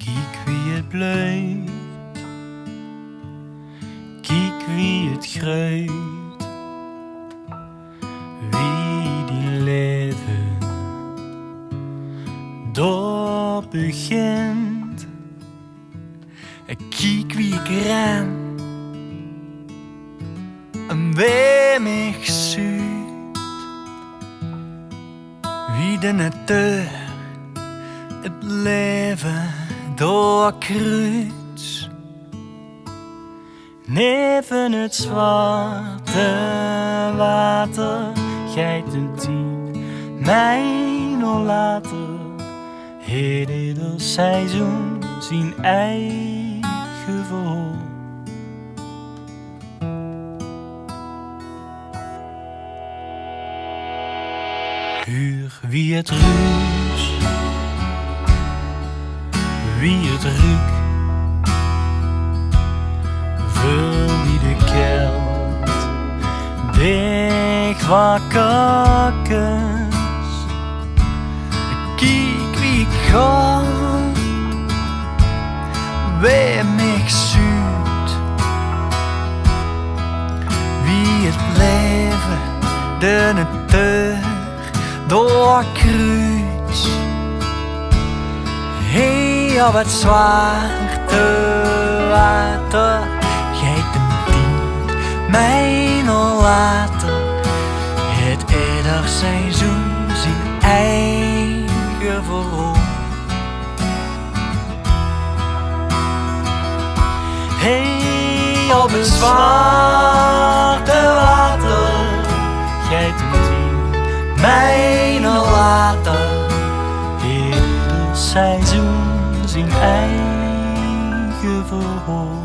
Kijk wie het bloeit, kijk wie het groeit, wie die leven door begint. Kijk wie ik ren en wie mij zoekt, wie de natuur het leven doorkruist. Neven het zwarte water, geit een tien, mij nog later. Heet ieder seizoen zijn eigen verhaal. Huur wie het ruis, wie het ruikt, vul wie de kelt, dicht wakker kus. Kijk wie ik ga, wie mij zoekt, wie het leven de natuur doorkruist. Hey, op het zwarte water, geit hem dient mij nog later. Het ieder seizoen zijn eigen verhaal. Hey, op het zwarte water, geit hem dient mij nog later. Ieder seizoen zijn eigen verhaal.